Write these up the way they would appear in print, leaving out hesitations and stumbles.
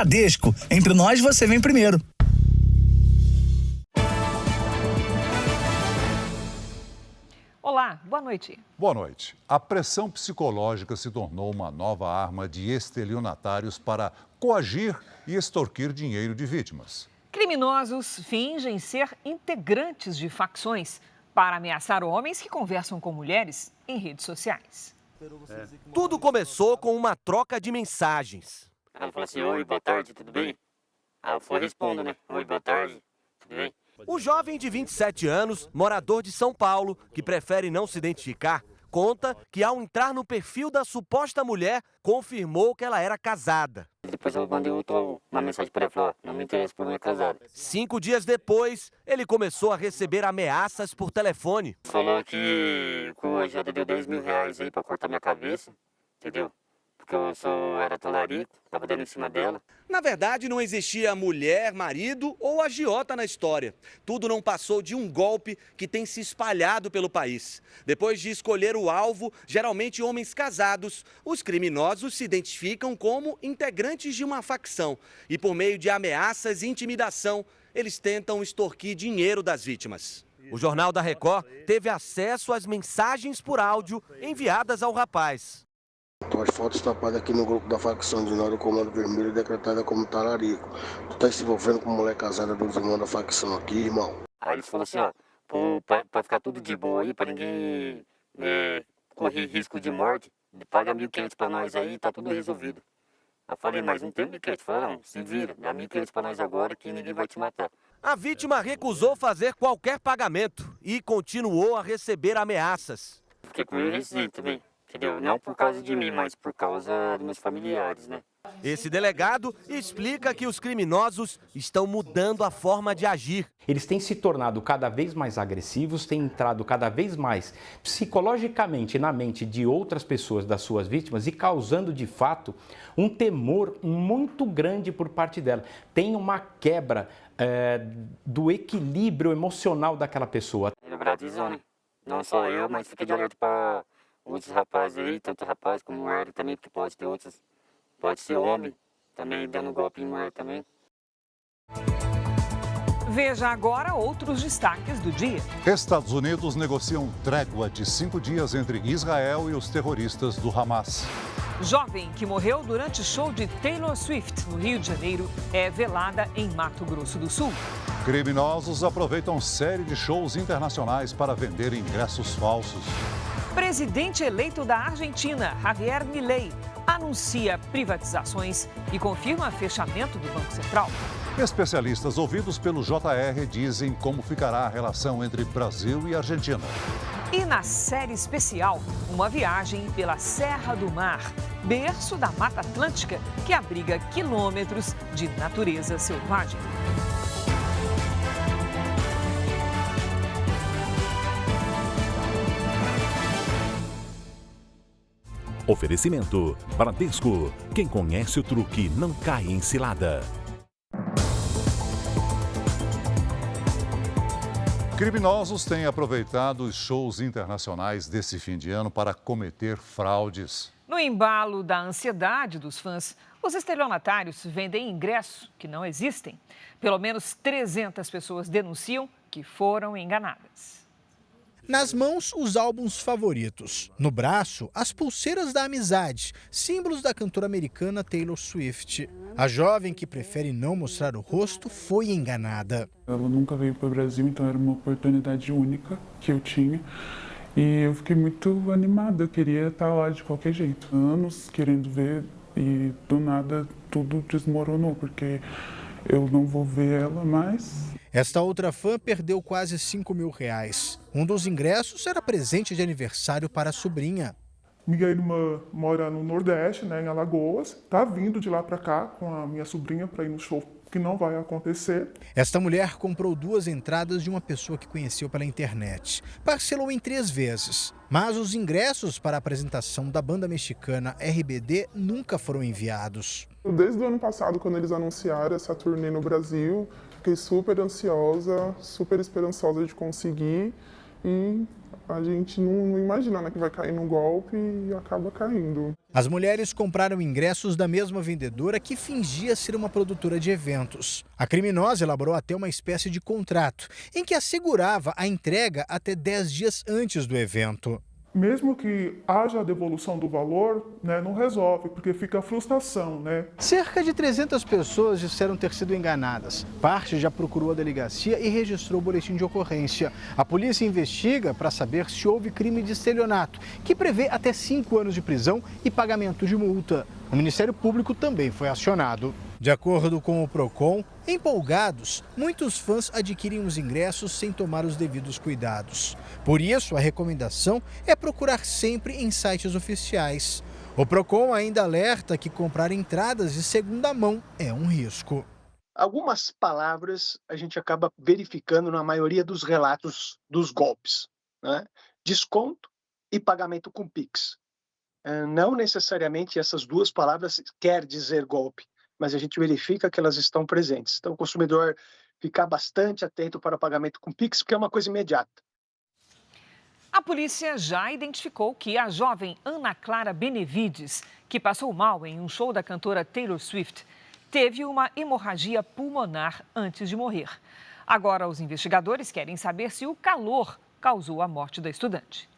Bradesco, entre nós você vem primeiro. Olá, boa noite. Boa noite. A pressão psicológica se tornou uma nova arma de estelionatários para coagir e extorquir dinheiro de vítimas. Criminosos fingem ser integrantes de facções para ameaçar homens que conversam com mulheres em redes sociais. Tudo começou com uma troca de mensagens. Ela falou assim: oi, boa tarde, tudo bem? Aí eu fui respondo, né? Oi, boa tarde, tudo bem? O jovem de 27 anos, morador de São Paulo, que prefere não se identificar, conta que ao entrar no perfil da suposta mulher, confirmou que ela era casada. Depois eu mandei uma mensagem para ela, falou: não me interessa por mulher casada. 5 dias depois, ele começou a receber ameaças por telefone. Falou que o ajuda deu 10 mil reais aí para cortar minha cabeça, entendeu? Porque eu era talarico, tava dando em cima dela. Na verdade, não existia mulher, marido ou agiota na história. Tudo não passou de um golpe que tem se espalhado pelo país. Depois de escolher o alvo, geralmente homens casados, os criminosos se identificam como integrantes de uma facção. E por meio de ameaças e intimidação, eles tentam extorquir dinheiro das vítimas. O Jornal da Record teve acesso às mensagens por áudio enviadas ao rapaz. Tuas fotos tapadas aqui no grupo da facção de nós do Comando Vermelho, decretada como talarico. Tu tá se envolvendo com mulher casada dos irmãos da facção aqui, irmão. Aí ele falou assim: ó, pra ficar tudo de boa aí, pra ninguém correr risco de morte, paga 1.500 pra nós aí, tá tudo resolvido. Eu falei: mas não tem 1.500. Falei: não, se vira, dá 1.500 pra nós agora que ninguém vai te matar. A vítima recusou fazer qualquer pagamento e continuou a receber ameaças. Fiquei com receio também. Entendeu? Não por causa de mim, mas por causa dos meus familiares, né? Esse delegado explica que os criminosos estão mudando a forma de agir. Eles têm se tornado cada vez mais agressivos, têm entrado cada vez mais psicologicamente na mente de outras pessoas, das suas vítimas, e causando de fato um temor muito grande por parte dela. Tem uma quebra do equilíbrio emocional daquela pessoa. É Bradesco, né? Não só eu, mas fica de alerta para outros rapazes aí, tanto rapaz como mulher também, porque pode ter outros, pode ser homem também dando golpe em mulher também. Veja agora outros destaques do dia. Estados Unidos negociam trégua de 5 dias entre Israel e os terroristas do Hamas. Jovem que morreu durante show de Taylor Swift no Rio de Janeiro é velada em Mato Grosso do Sul. Criminosos aproveitam série de shows internacionais para vender ingressos falsos. Presidente eleito da Argentina, Javier Milei, anuncia privatizações e confirma fechamento do Banco Central. Especialistas ouvidos pelo JR dizem como ficará a relação entre Brasil e Argentina. E na série especial, uma viagem pela Serra do Mar, berço da Mata Atlântica, que abriga quilômetros de natureza selvagem. Oferecimento Bradesco. Quem conhece o truque não cai em cilada. Criminosos têm aproveitado os shows internacionais desse fim de ano para cometer fraudes. No embalo da ansiedade dos fãs, os estelionatários vendem ingressos que não existem. Pelo menos 300 pessoas denunciam que foram enganadas. Nas mãos, os álbuns favoritos. No braço, as pulseiras da amizade, símbolos da cantora americana Taylor Swift. A jovem que prefere não mostrar o rosto foi enganada. Ela nunca veio para o Brasil, então era uma oportunidade única que eu tinha. E eu fiquei muito animada, eu queria estar lá de qualquer jeito. Anos querendo ver e do nada tudo desmoronou, porque eu não vou ver ela mais. Esta outra fã perdeu quase R$5.000. Um dos ingressos era presente de aniversário para a sobrinha. Minha irmã mora no Nordeste, né, em Alagoas. Tá vindo de lá para cá com a minha sobrinha para ir no show, que não vai acontecer. Esta mulher comprou 2 entradas de uma pessoa que conheceu pela internet. Parcelou em 3 vezes. Mas os ingressos para a apresentação da banda mexicana RBD nunca foram enviados. Desde o ano passado, quando eles anunciaram essa turnê no Brasil, fiquei super ansiosa, super esperançosa de conseguir. E A gente não imagina, né, que vai cair no golpe e acaba caindo. As mulheres compraram ingressos da mesma vendedora que fingia ser uma produtora de eventos. A criminosa elaborou até uma espécie de contrato, em que assegurava a entrega até 10 dias antes do evento. Mesmo que haja a devolução do valor, né, não resolve, porque fica a frustração, né? Cerca de 300 pessoas disseram ter sido enganadas. Parte já procurou a delegacia e registrou o boletim de ocorrência. A polícia investiga para saber se houve crime de estelionato, que prevê até 5 anos de prisão e pagamento de multa. O Ministério Público também foi acionado. De acordo com o Procon, empolgados, muitos fãs adquirem os ingressos sem tomar os devidos cuidados. Por isso, a recomendação é procurar sempre em sites oficiais. O Procon ainda alerta que comprar entradas de segunda mão é um risco. Algumas palavras a gente acaba verificando na maioria dos relatos dos golpes, né? Desconto e pagamento com Pix. Não necessariamente essas duas palavras quer dizer golpe, mas a gente verifica que elas estão presentes. Então, o consumidor ficar bastante atento para o pagamento com Pix, porque é uma coisa imediata. A polícia já identificou que a jovem Ana Clara Benevides, que passou mal em um show da cantora Taylor Swift, teve uma hemorragia pulmonar antes de morrer. Agora, os investigadores querem saber se o calor causou a morte da estudante.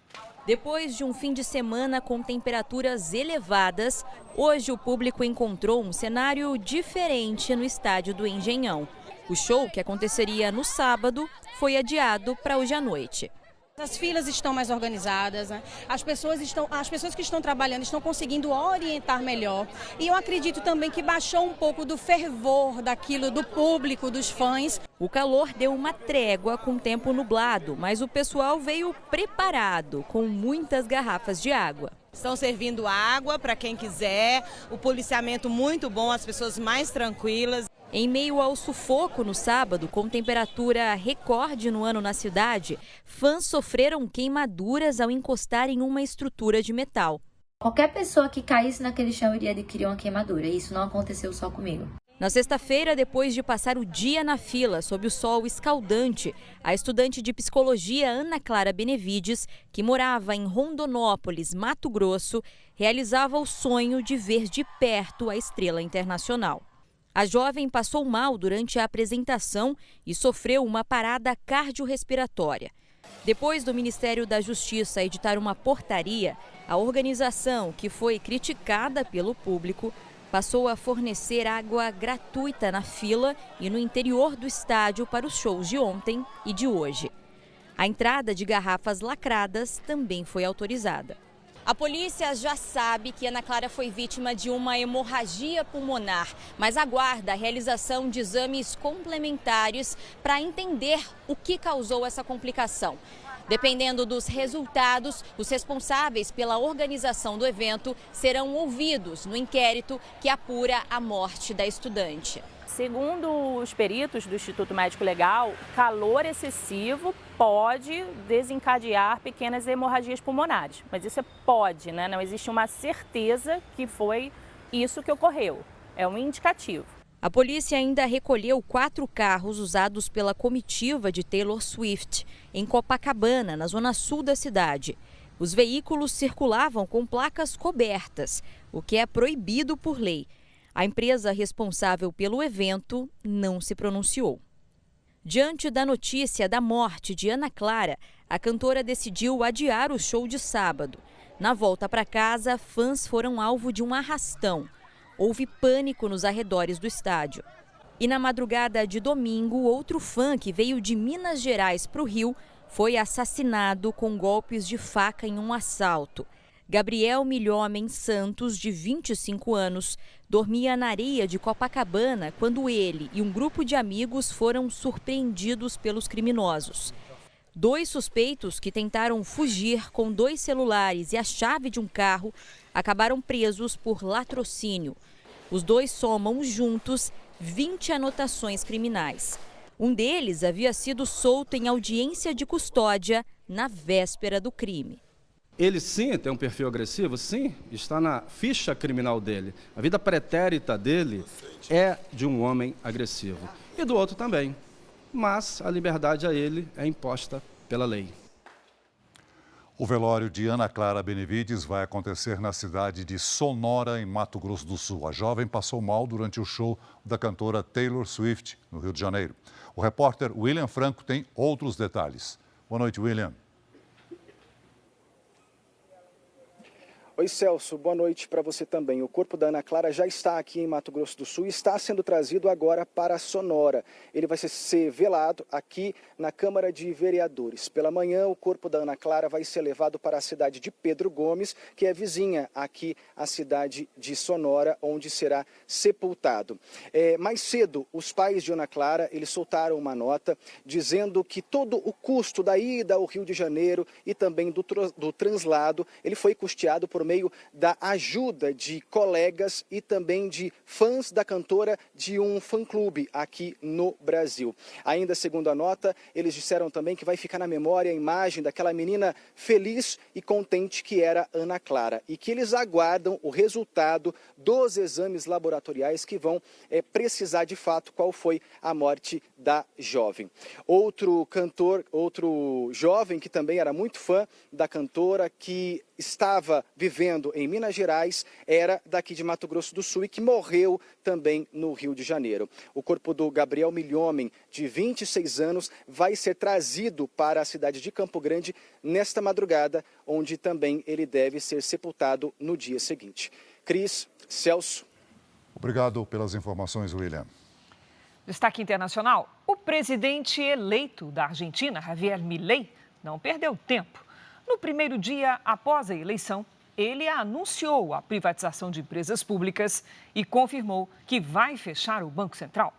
Depois de um fim de semana com temperaturas elevadas, hoje o público encontrou um cenário diferente no estádio do Engenhão. O show, que aconteceria no sábado, foi adiado para hoje à noite. As filas estão mais organizadas, né? As pessoas que estão trabalhando estão conseguindo orientar melhor. E eu acredito também que baixou um pouco do fervor daquilo do público, dos fãs. O calor deu uma trégua com tempo nublado, mas o pessoal veio preparado, com muitas garrafas de água. Estão servindo água para quem quiser, o policiamento muito bom, as pessoas mais tranquilas. Em meio ao sufoco no sábado, com temperatura recorde no ano na cidade, fãs sofreram queimaduras ao encostar em uma estrutura de metal. Qualquer pessoa que caísse naquele chão iria adquirir uma queimadura, e isso não aconteceu só comigo. Na sexta-feira, depois de passar o dia na fila sob o sol escaldante, a estudante de psicologia Ana Clara Benevides, que morava em Rondonópolis, Mato Grosso, realizava o sonho de ver de perto a estrela internacional. A jovem passou mal durante a apresentação e sofreu uma parada cardiorrespiratória. Depois do Ministério da Justiça editar uma portaria, a organização, que foi criticada pelo público, passou a fornecer água gratuita na fila e no interior do estádio para os shows de ontem e de hoje. A entrada de garrafas lacradas também foi autorizada. A polícia já sabe que Ana Clara foi vítima de uma hemorragia pulmonar, mas aguarda a realização de exames complementares para entender o que causou essa complicação. Dependendo dos resultados, os responsáveis pela organização do evento serão ouvidos no inquérito que apura a morte da estudante. Segundo os peritos do Instituto Médico Legal, calor excessivo pode desencadear pequenas hemorragias pulmonares. Mas isso pode, né? Não existe uma certeza que foi isso que ocorreu. É um indicativo. A polícia ainda recolheu 4 carros usados pela comitiva de Taylor Swift, em Copacabana, na zona sul da cidade. Os veículos circulavam com placas cobertas, o que é proibido por lei. A empresa responsável pelo evento não se pronunciou. Diante da notícia da morte de Ana Clara, a cantora decidiu adiar o show de sábado. Na volta para casa, fãs foram alvo de um arrastão. Houve pânico nos arredores do estádio. E na madrugada de domingo, outro fã que veio de Minas Gerais para o Rio foi assassinado com golpes de faca em um assalto. Gabriel Milhomem Santos, de 25 anos, dormia na areia de Copacabana quando ele e um grupo de amigos foram surpreendidos pelos criminosos. 2 suspeitos que tentaram fugir com 2 celulares e a chave de um carro acabaram presos por latrocínio. Os 2 somam juntos 20 anotações criminais. Um deles havia sido solto em audiência de custódia na véspera do crime. Ele sim tem um perfil agressivo, sim, está na ficha criminal dele. A vida pretérita dele é de um homem agressivo. E do outro também. Mas a liberdade a ele é imposta pela lei. O velório de Ana Clara Benevides vai acontecer na cidade de Sonora, em Mato Grosso do Sul. A jovem passou mal durante o show da cantora Taylor Swift, no Rio de Janeiro. O repórter William Franco tem outros detalhes. Boa noite, William. Oi, Celso. Boa noite para você também. O corpo da Ana Clara já está aqui em Mato Grosso do Sul e está sendo trazido agora para Sonora. Ele vai ser velado aqui na Câmara de Vereadores. Pela manhã, o corpo da Ana Clara vai ser levado para a cidade de Pedro Gomes, que é vizinha aqui à cidade de Sonora, onde será sepultado. Mais cedo, os pais de Ana Clara, eles soltaram uma nota dizendo que todo o custo da ida ao Rio de Janeiro e também do translado, ele foi custeado por meio da ajuda de colegas e também de fãs da cantora de um fã-clube aqui no Brasil. Ainda segundo a nota, eles disseram também que vai ficar na memória a imagem daquela menina feliz e contente que era Ana Clara e que eles aguardam o resultado dos exames laboratoriais que vão precisar de fato qual foi a morte da jovem. Outro jovem que também era muito fã da cantora, que estava vivendo em Minas Gerais, era daqui de Mato Grosso do Sul e que morreu também no Rio de Janeiro. O corpo do Gabriel Milhomem, de 26 anos, vai ser trazido para a cidade de Campo Grande nesta madrugada, onde também ele deve ser sepultado no dia seguinte. Cris, Celso. Obrigado pelas informações, William. Destaque internacional: o presidente eleito da Argentina, Javier Milei, não perdeu tempo. No primeiro dia após a eleição, ele anunciou a privatização de empresas públicas e confirmou que vai fechar o Banco Central.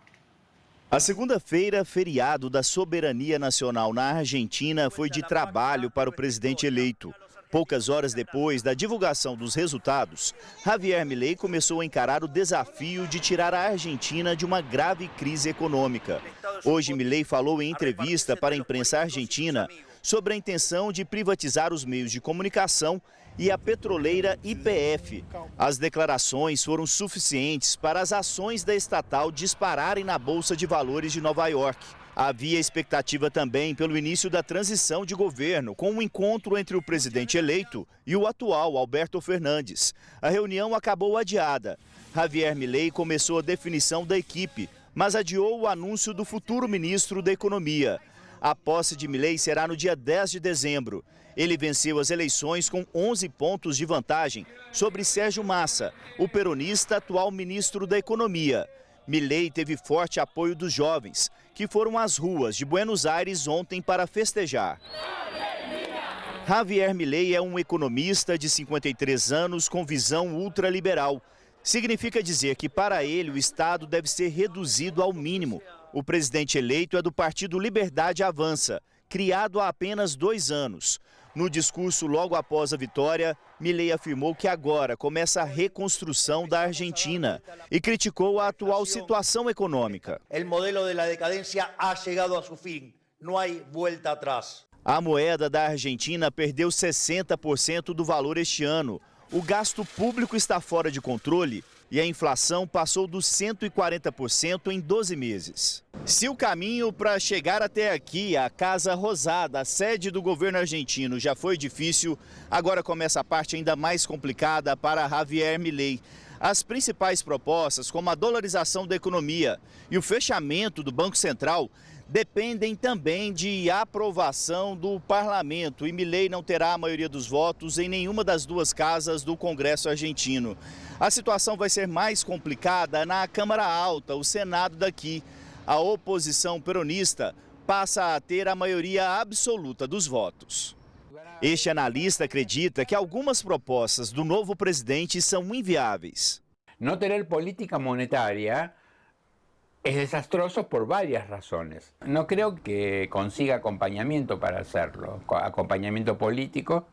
A segunda-feira, feriado da soberania nacional na Argentina, foi de trabalho para o presidente eleito. Poucas horas depois da divulgação dos resultados, Javier Milei começou a encarar o desafio de tirar a Argentina de uma grave crise econômica. Hoje, Milei falou em entrevista para a imprensa argentina sobre a intenção de privatizar os meios de comunicação e a petroleira YPF. As declarações foram suficientes para as ações da estatal dispararem na Bolsa de Valores de Nova York. Havia expectativa também pelo início da transição de governo, com um encontro entre o presidente eleito e o atual, Alberto Fernandes. A reunião acabou adiada. Javier Milei começou a definição da equipe, mas adiou o anúncio do futuro ministro da Economia. A posse de Milei será no dia 10 de dezembro. Ele venceu as eleições com 11 pontos de vantagem sobre Sérgio Massa, o peronista atual ministro da Economia. Milei teve forte apoio dos jovens, que foram às ruas de Buenos Aires ontem para festejar. Javier Milei é um economista de 53 anos com visão ultraliberal. Significa dizer que para ele o Estado deve ser reduzido ao mínimo. O presidente eleito é do partido Liberdade Avança, criado há apenas 2 anos. No discurso logo após a vitória, Milei afirmou que agora começa a reconstrução da Argentina e criticou a atual situação econômica. O modelo da decadência ha chegado a seu fim. Não há volta atrás. A moeda da Argentina perdeu 60% do valor este ano. O gasto público está fora de controle e a inflação passou dos 140% em 12 meses. Se o caminho para chegar até aqui, a Casa Rosada, a sede do governo argentino, já foi difícil, agora começa a parte ainda mais complicada para Javier Milei. As principais propostas, como a dolarização da economia e o fechamento do Banco Central, dependem também de aprovação do parlamento e Milei não terá a maioria dos votos em nenhuma das 2 casas do Congresso argentino. A situação vai ser mais complicada na Câmara Alta, o Senado daqui. A oposição peronista passa a ter a maioria absoluta dos votos. Este analista acredita que algumas propostas do novo presidente são inviáveis. Não ter política monetária es desastroso por varias razones. No creo que consiga acompañamiento para hacerlo, acompañamiento político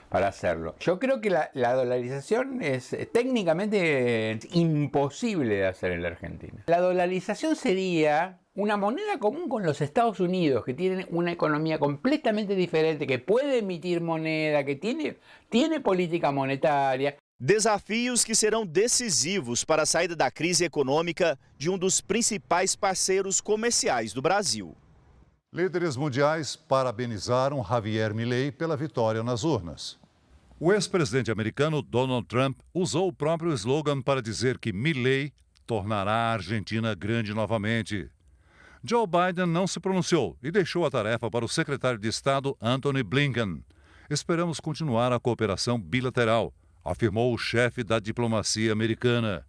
para hacerlo. Yo creo que la dolarización es técnicamente imposible de hacer en la Argentina. La dolarización sería una moneda común con los Estados Unidos, que tienen una economía completamente diferente, que puede emitir moneda, que tiene política monetaria. Desafios que serão decisivos para a saída da crise econômica de um dos principais parceiros comerciais do Brasil. Líderes mundiais parabenizaram Javier Milei pela vitória nas urnas. O ex-presidente americano Donald Trump usou o próprio slogan para dizer que Milei tornará a Argentina grande novamente. Joe Biden não se pronunciou e deixou a tarefa para o secretário de Estado Antony Blinken. Esperamos continuar a cooperação bilateral, afirmou o chefe da diplomacia americana.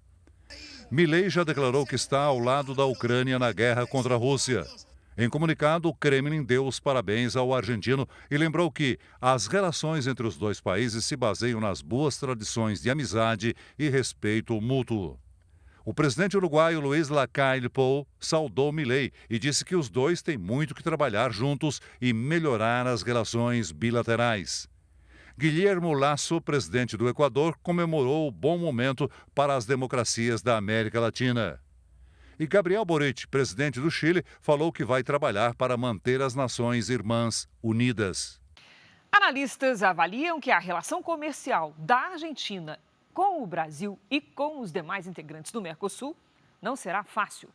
Milei já declarou que está ao lado da Ucrânia na guerra contra a Rússia. Em comunicado, o Kremlin deu os parabéns ao argentino e lembrou que as relações entre os dois países se baseiam nas boas tradições de amizade e respeito mútuo. O presidente uruguaio Luiz Lacalle Pou saudou Milei e disse que os dois têm muito que trabalhar juntos e melhorar as relações bilaterais. Guillermo Lasso, presidente do Equador, comemorou o bom momento para as democracias da América Latina. E Gabriel Boric, presidente do Chile, falou que vai trabalhar para manter as nações irmãs unidas. Analistas avaliam que a relação comercial da Argentina com o Brasil e com os demais integrantes do Mercosul não será fácil.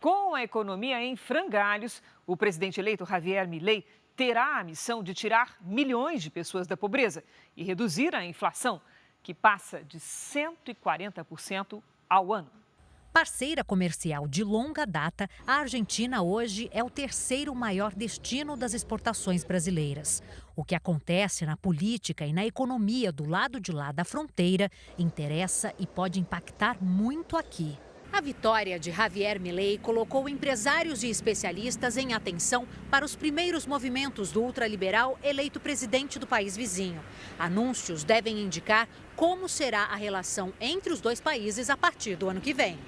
Com a economia em frangalhos, o presidente eleito Javier Milei terá a missão de tirar milhões de pessoas da pobreza e reduzir a inflação, que passa de 140% ao ano. Parceira comercial de longa data, a Argentina hoje é o terceiro maior destino das exportações brasileiras. O que acontece na política e na economia do lado de lá da fronteira interessa e pode impactar muito aqui. A vitória de Javier Milei colocou empresários e especialistas em atenção para os primeiros movimentos do ultraliberal eleito presidente do país vizinho. Anúncios devem indicar como será a relação entre os dois países a partir do ano que vem.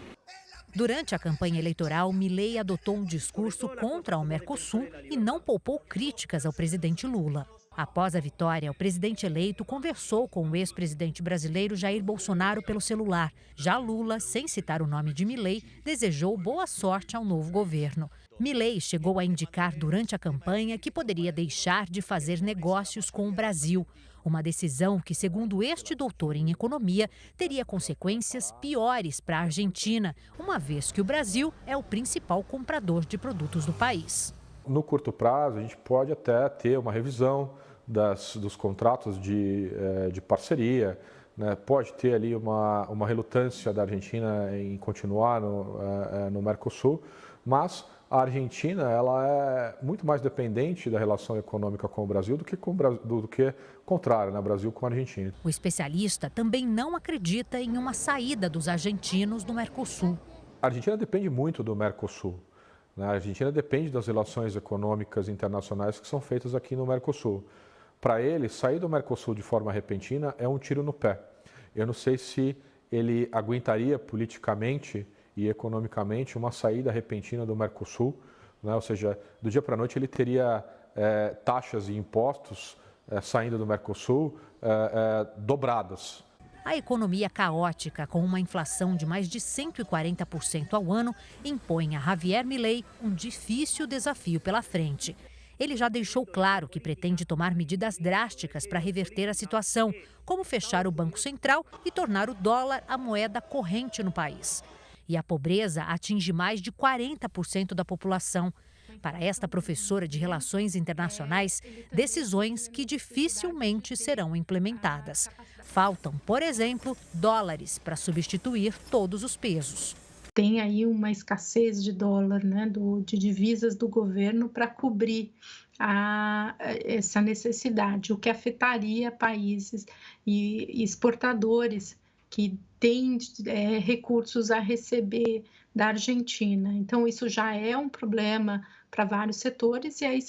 Durante a campanha eleitoral, Milei adotou um discurso contra o Mercosul e não poupou críticas ao presidente Lula. Após a vitória, o presidente eleito conversou com o ex-presidente brasileiro Jair Bolsonaro pelo celular. Já Lula, sem citar o nome de Milei, desejou boa sorte ao novo governo. Milei chegou a indicar durante a campanha que poderia deixar de fazer negócios com o Brasil. Uma decisão que, segundo este doutor em economia, teria consequências piores para a Argentina, uma vez que o Brasil é o principal comprador de produtos do país. No curto prazo, a gente pode até ter uma revisão dos contratos de parceria, né? Pode ter ali uma relutância da Argentina em continuar no Mercosul, mas a Argentina ela é muito mais dependente da relação econômica com o Brasil do que o contrário, né? Brasil com a Argentina. O especialista também não acredita em uma saída dos argentinos do Mercosul. A Argentina depende muito do Mercosul. A Argentina depende das relações econômicas internacionais que são feitas aqui no Mercosul. Para ele, sair do Mercosul de forma repentina é um tiro no pé. Eu não sei se ele aguentaria politicamente e economicamente uma saída repentina do Mercosul, né? Ou seja, do dia para a noite ele teria taxas e impostos saindo do Mercosul dobradas. A economia caótica, com uma inflação de mais de 140% ao ano, impõe a Javier Milei um difícil desafio pela frente. Ele já deixou claro que pretende tomar medidas drásticas para reverter a situação, como fechar o Banco Central e tornar o dólar a moeda corrente no país. E a pobreza atinge mais de 40% da população. Para esta professora de Relações Internacionais, decisões que dificilmente serão implementadas. Faltam, por exemplo, dólares para substituir todos os pesos. Tem aí uma escassez de dólar, né, de divisas do governo para cobrir essa necessidade, o que afetaria países e exportadores que têm recursos a receber da Argentina. Então, isso já é um problema para vários setores e aí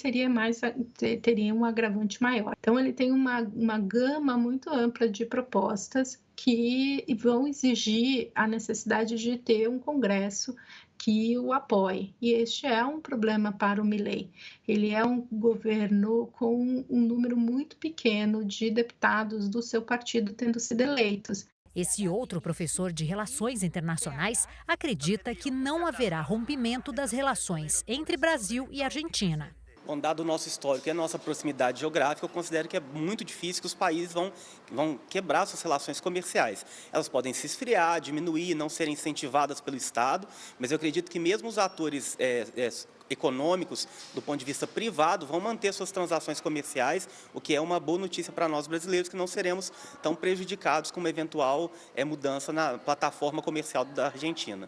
teria um agravante maior. Então, ele tem uma gama muito ampla de propostas que vão exigir a necessidade de ter um Congresso que o apoie. E este é um problema para o Milei. Ele é um governo com um número muito pequeno de deputados do seu partido tendo sido eleitos. Esse outro professor de Relações Internacionais acredita que não haverá rompimento das relações entre Brasil e Argentina. Bom, dado o nosso histórico e a nossa proximidade geográfica, eu considero que é muito difícil que os países vão quebrar suas relações comerciais. Elas podem se esfriar, diminuir, não serem incentivadas pelo Estado, mas eu acredito que mesmo os atores econômicos, do ponto de vista privado, vão manter suas transações comerciais, o que é uma boa notícia para nós brasileiros, que não seremos tão prejudicados com uma eventual mudança na plataforma comercial da Argentina.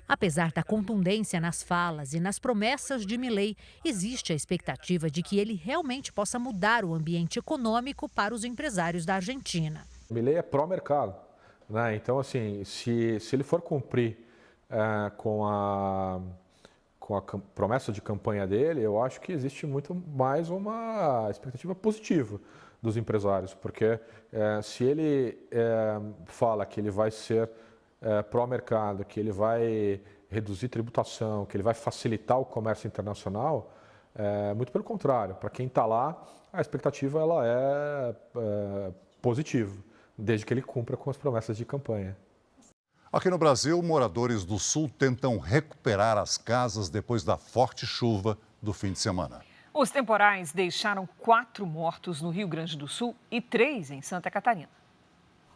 Apesar da contundência nas falas e nas promessas de Milei, existe a expectativa de que ele realmente possa mudar o ambiente econômico para os empresários da Argentina. Milei é pró-mercado, né? Então, assim, se ele for cumprir com a promessa de campanha dele, eu acho que existe muito mais uma expectativa positiva dos empresários, porque se ele fala que ele vai ser pró-mercado, que ele vai reduzir tributação, que ele vai facilitar o comércio internacional, muito pelo contrário. Para quem está lá, a expectativa ela é positiva, desde que ele cumpra com as promessas de campanha. Aqui no Brasil, moradores do Sul tentam recuperar as casas depois da forte chuva do fim de semana. Os temporais deixaram 4 mortos no Rio Grande do Sul e 3 em Santa Catarina.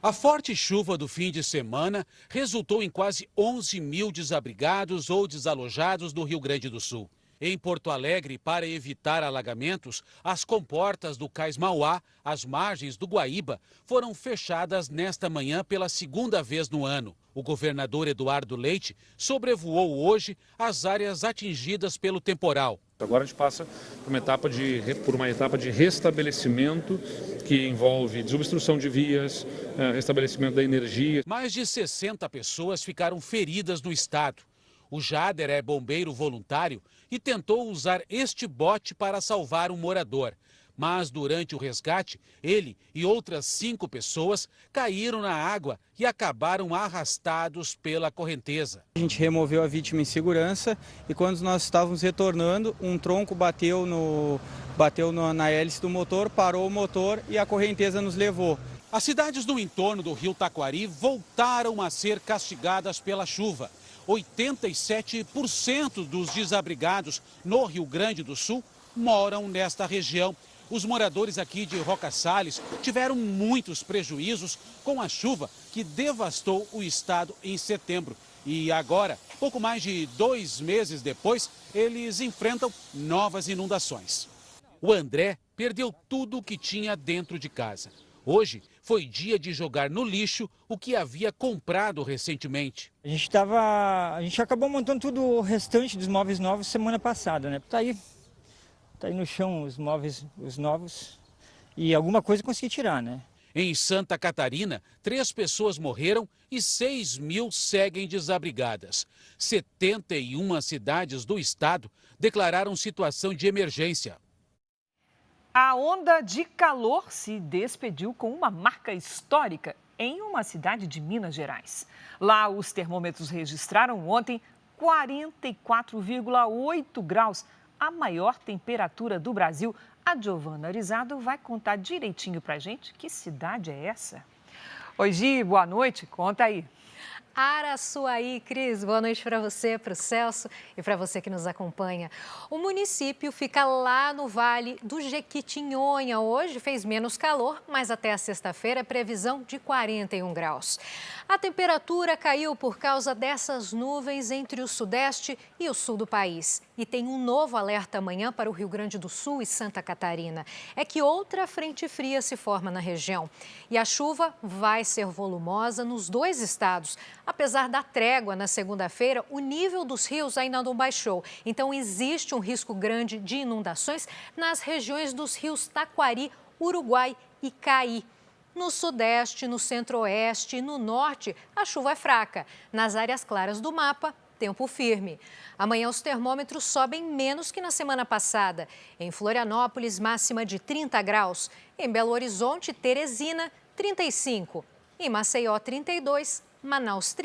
A forte chuva do fim de semana resultou em quase 11 mil desabrigados ou desalojados no Rio Grande do Sul. Em Porto Alegre, para evitar alagamentos, as comportas do Cais Mauá, às margens do Guaíba, foram fechadas nesta manhã pela segunda vez no ano. O governador Eduardo Leite sobrevoou hoje as áreas atingidas pelo temporal. Agora a gente passa por uma etapa de restabelecimento que envolve desobstrução de vias, restabelecimento da energia. Mais de 60 pessoas ficaram feridas no estado. O Jader é bombeiro voluntário e tentou usar este bote para salvar um morador. Mas durante o resgate, ele e outras 5 pessoas caíram na água e acabaram arrastados pela correnteza. A gente removeu a vítima em segurança e quando nós estávamos retornando, um tronco bateu na hélice do motor, parou o motor e a correnteza nos levou. As cidades no entorno do rio Taquari voltaram a ser castigadas pela chuva. 87% dos desabrigados no Rio Grande do Sul moram nesta região. Os moradores aqui de Roca Salles tiveram muitos prejuízos com a chuva que devastou o estado em setembro. E agora, pouco mais de 2 meses depois, eles enfrentam novas inundações. O André perdeu tudo o que tinha dentro de casa. Hoje foi dia de jogar no lixo o que havia comprado recentemente. A gente acabou montando tudo o restante dos móveis novos semana passada, né? Tá aí no chão os móveis, os novos, e alguma coisa consegui tirar, né? Em Santa Catarina, 3 pessoas morreram e 6 mil seguem desabrigadas. 71 cidades do estado declararam situação de emergência. A onda de calor se despediu com uma marca histórica em uma cidade de Minas Gerais. Lá, os termômetros registraram ontem 44,8 graus, a maior temperatura do Brasil. A Giovana Arizado vai contar direitinho pra gente que cidade é essa. Oi, Gi, boa noite, conta aí. Araçuaí, Cris, boa noite para você, para o Celso e para você que nos acompanha. O município fica lá no Vale do Jequitinhonha. Hoje fez menos calor, mas até a sexta-feira é previsão de 41 graus. A temperatura caiu por causa dessas nuvens entre o sudeste e o sul do país. E tem um novo alerta amanhã para o Rio Grande do Sul e Santa Catarina. É que outra frente fria se forma na região. E a chuva vai ser volumosa nos 2 estados. Apesar da trégua na segunda-feira, o nível dos rios ainda não baixou. Então, existe um risco grande de inundações nas regiões dos rios Taquari, Uruguai e Caí. No sudeste, no centro-oeste e no norte, a chuva é fraca. Nas áreas claras do mapa, tempo firme. Amanhã os termômetros sobem menos que na semana passada. Em Florianópolis, máxima de 30 graus. Em Belo Horizonte, Teresina, 35. Em Maceió, 32. Manaus,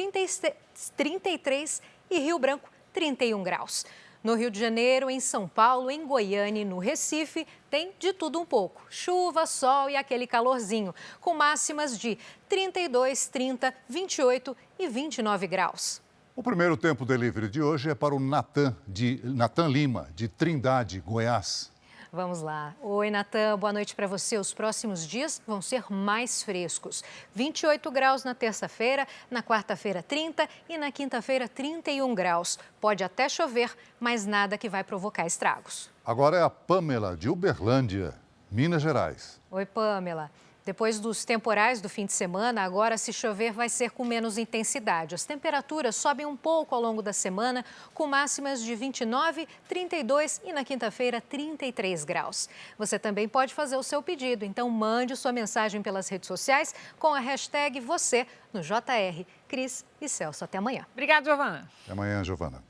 33 e Rio Branco, 31 graus. No Rio de Janeiro, em São Paulo, em Goiânia e no Recife, tem de tudo um pouco. Chuva, sol e aquele calorzinho, com máximas de 32, 30, 28 e 29 graus. O primeiro Tempo Delivery de hoje é para o Natan Lima, de Trindade, Goiás. Vamos lá. Oi, Natan, boa noite para você. Os próximos dias vão ser mais frescos. 28 graus na terça-feira, na quarta-feira 30 e na quinta-feira 31 graus. Pode até chover, mas nada que vai provocar estragos. Agora é a Pamela, de Uberlândia, Minas Gerais. Oi, Pamela. Depois dos temporais do fim de semana, agora se chover vai ser com menos intensidade. As temperaturas sobem um pouco ao longo da semana, com máximas de 29, 32 e na quinta-feira 33 graus. Você também pode fazer o seu pedido, então mande sua mensagem pelas redes sociais com a hashtag você no JR. Cris e Celso, até amanhã. Obrigada, Giovana. Até amanhã, Giovana.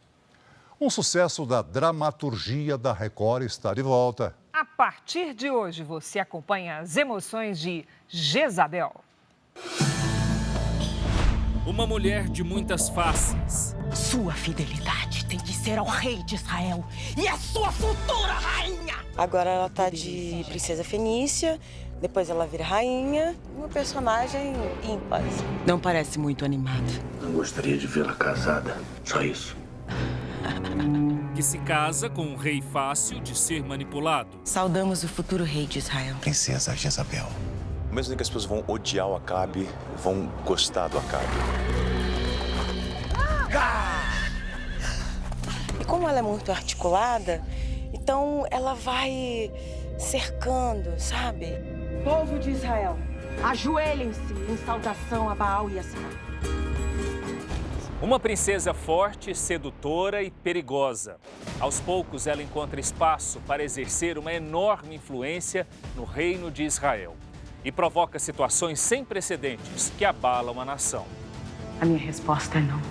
Um sucesso da dramaturgia da Record está de volta. A partir de hoje, você acompanha as emoções de Jezabel. Uma mulher de muitas faces. Sua fidelidade tem que ser ao rei de Israel e a sua futura rainha. Agora ela tá de princesa fenícia, depois ela vira rainha. Uma personagem ímpar. Não parece muito animada. Não gostaria de vê-la casada, só isso. Que se casa com um rei fácil de ser manipulado. Saudamos o futuro rei de Israel. Princesa Jezabel. Mesmo que as pessoas vão odiar o Acabe, vão gostar do Acabe. E como ela é muito articulada, então ela vai cercando, sabe? Povo de Israel, ajoelhem-se em saudação a Baal e a Asmá. Uma princesa forte, sedutora e perigosa. Aos poucos, ela encontra espaço para exercer uma enorme influência no reino de Israel e provoca situações sem precedentes que abalam a nação. A minha resposta é não.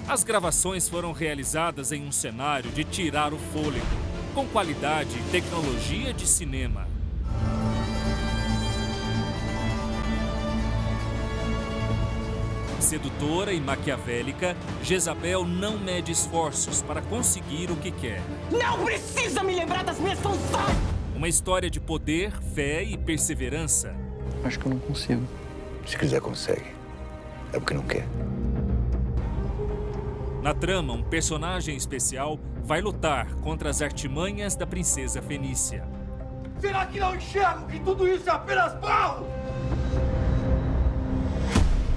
As gravações foram realizadas em um cenário de tirar o fôlego, com qualidade e tecnologia de cinema. Sedutora e maquiavélica, Jezabel não mede esforços para conseguir o que quer. Não precisa me lembrar das minhas funções! Uma história de poder, fé e perseverança. Acho que eu não consigo. Se quiser, consegue. É porque não quer. Na trama, um personagem especial vai lutar contra as artimanhas da princesa fenícia. Será que não enxergo que tudo isso é apenas barro?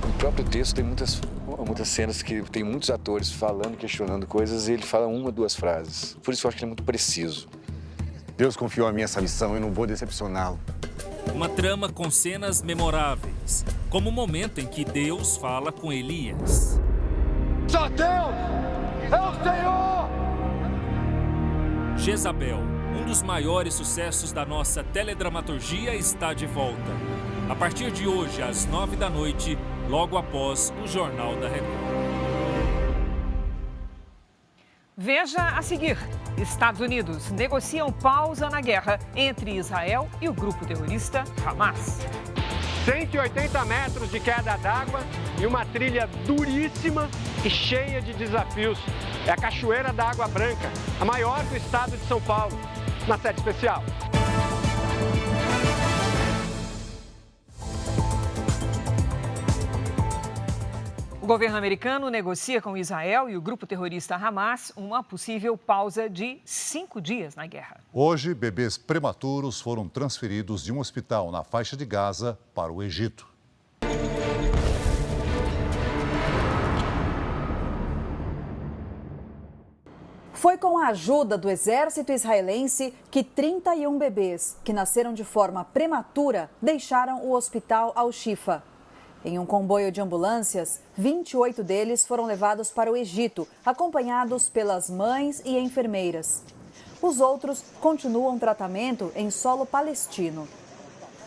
O próprio texto tem muitas cenas que tem muitos atores falando, questionando coisas e ele fala uma, duas frases. Por isso eu acho que ele é muito preciso. Deus confiou a mim essa missão e não vou decepcioná-lo. Uma trama com cenas memoráveis, como o momento em que Deus fala com Elias. Só Deus é o Senhor! Jezabel, um dos maiores sucessos da nossa teledramaturgia, está de volta. A partir de hoje, às 9 da noite, logo após o Jornal da Record. Veja a seguir. Estados Unidos negociam pausa na guerra entre Israel e o grupo terrorista Hamas. 180 metros de queda d'água e uma trilha duríssima e cheia de desafios. É a Cachoeira da Água Branca, a maior do estado de São Paulo, na série especial. O governo americano negocia com Israel e o grupo terrorista Hamas uma possível pausa de 5 dias na guerra. Hoje, bebês prematuros foram transferidos de um hospital na faixa de Gaza para o Egito. Foi com a ajuda do exército israelense que 31 bebês que nasceram de forma prematura deixaram o hospital Al-Shifa. Em um comboio de ambulâncias, 28 deles foram levados para o Egito, acompanhados pelas mães e enfermeiras. Os outros continuam tratamento em solo palestino.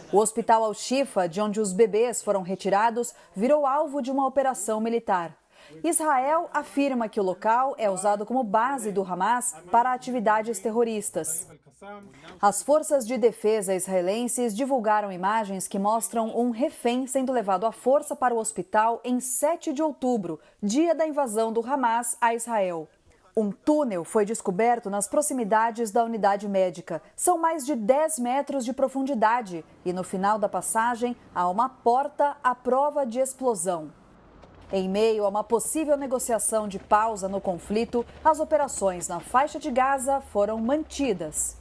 O hospital Al-Shifa, de onde os bebês foram retirados, virou alvo de uma operação militar. Israel afirma que o local é usado como base do Hamas para atividades terroristas. As forças de defesa israelenses divulgaram imagens que mostram um refém sendo levado à força para o hospital em 7 de outubro, dia da invasão do Hamas a Israel. Um túnel foi descoberto nas proximidades da unidade médica. São mais de 10 metros de profundidade e no final da passagem há uma porta à prova de explosão. Em meio a uma possível negociação de pausa no conflito, as operações na faixa de Gaza foram mantidas.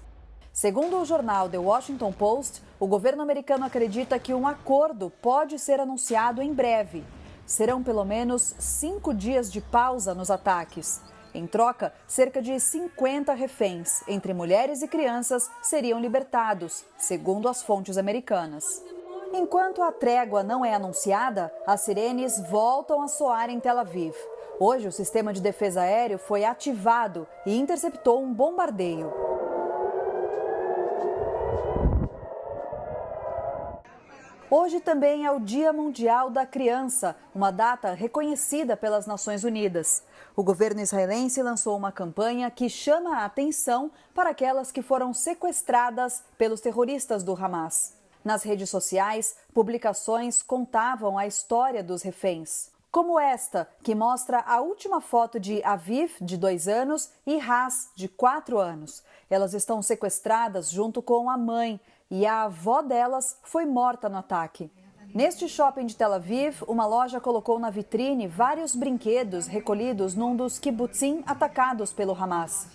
Segundo o jornal The Washington Post, o governo americano acredita que um acordo pode ser anunciado em breve. Serão pelo menos 5 dias de pausa nos ataques. Em troca, cerca de 50 reféns, entre mulheres e crianças, seriam libertados, segundo as fontes americanas. Enquanto a trégua não é anunciada, as sirenes voltam a soar em Tel Aviv. Hoje, o sistema de defesa aéreo foi ativado e interceptou um bombardeio. Hoje também é o Dia Mundial da Criança, uma data reconhecida pelas Nações Unidas. O governo israelense lançou uma campanha que chama a atenção para aquelas que foram sequestradas pelos terroristas do Hamas. Nas redes sociais, publicações contavam a história dos reféns. Como esta, que mostra a última foto de Aviv, de 2 anos, e Haas, de 4 anos. Elas estão sequestradas junto com a mãe e a avó delas foi morta no ataque. Neste shopping de Tel Aviv, uma loja colocou na vitrine vários brinquedos recolhidos num dos kibbutzim atacados pelo Hamas.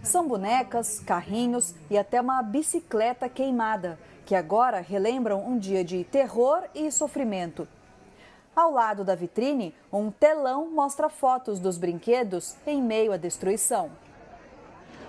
São bonecas, carrinhos e até uma bicicleta queimada, que agora relembram um dia de terror e sofrimento. Ao lado da vitrine, um telão mostra fotos dos brinquedos em meio à destruição.